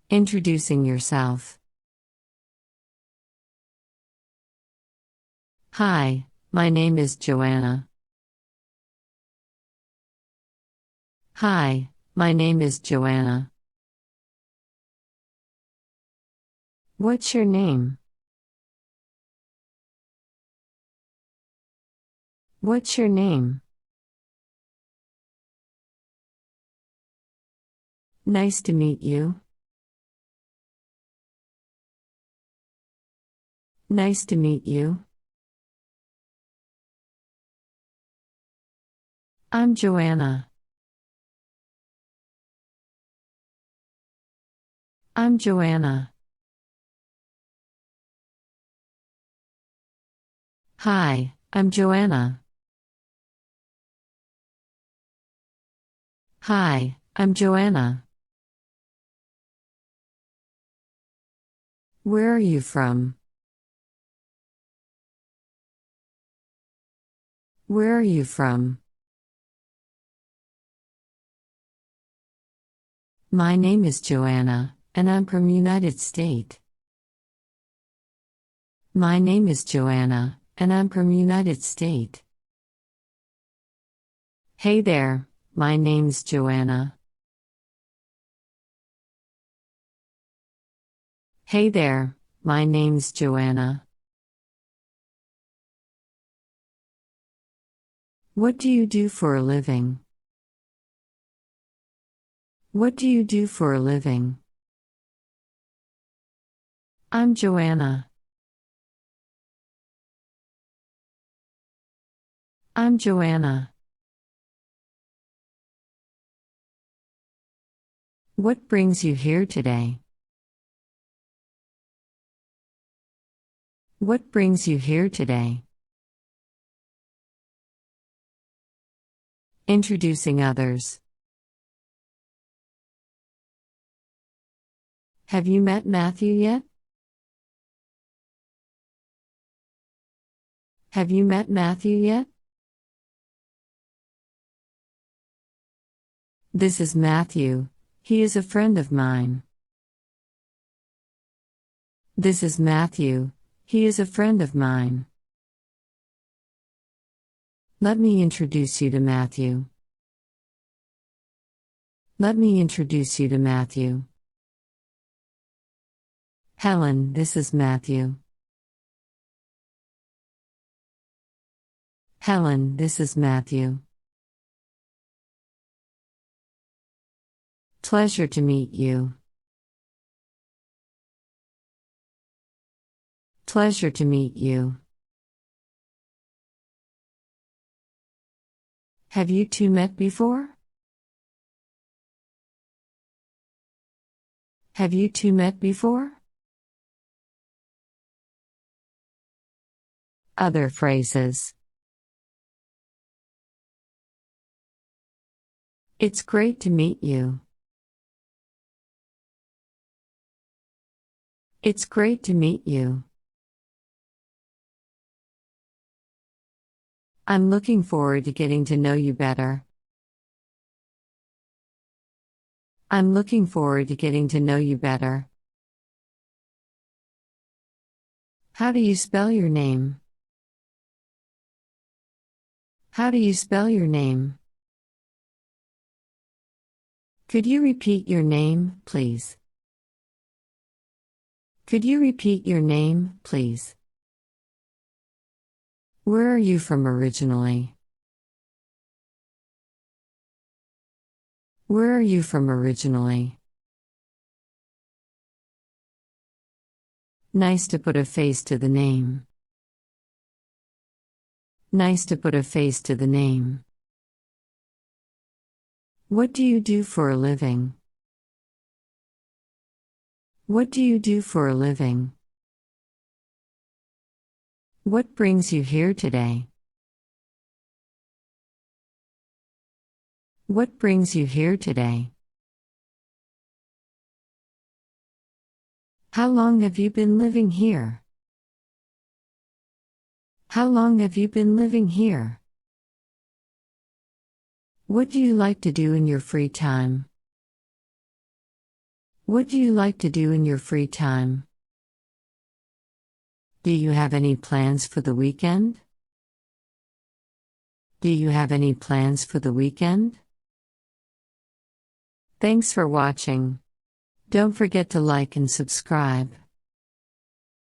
Introducing yourself. Hi, my name is Joanna. Hi, my name is Joanna. What's your name? What's your name? Nice to meet you. Nice to meet you. I'm Joanna. I'm Joanna. Hi, I'm Joanna. Hi, I'm Joanna. Where are you from? Where are you from? My name is Joanna, and I'm from United States. My name is Joanna, and I'm from United States. Hey there, my name's Joanna. Hey there, my name's Joanna. What do you do for a living? What do you do for a living? I'm Joanna. I'm Joanna. What brings you here today? What brings you here today? Introducing others. Have you met Matthew yet? Have you met Matthew yet? This is Matthew. He is a friend of mine. This is Matthew. He is a friend of mine. Let me introduce you to Matthew. Let me introduce you to Matthew. Helen, this is Matthew. Helen, this is Matthew. Pleasure to meet you. Pleasure to meet you. Have you two met before? Have you two met before? Other phrases. It's great to meet you. It's great to meet you. I'm looking forward to getting to know you better. I'm looking forward to getting to know you better. How do you spell your name? How do you spell your name? Could you repeat your name, please? Could you repeat your name, please? Where are you from originally? Where are you from originally? Nice to put a face to the name. Nice to put a face to the name. What do you do for a living? What do you do for a living? What brings you here today? What brings you here today? How long have you been living here? How long have you been living here? What do you like to do in your free time? What do you like to do in your free time? Do you have any plans for the weekend? Do you have any plans for the weekend? Thanks for watching. Don't forget to like and subscribe.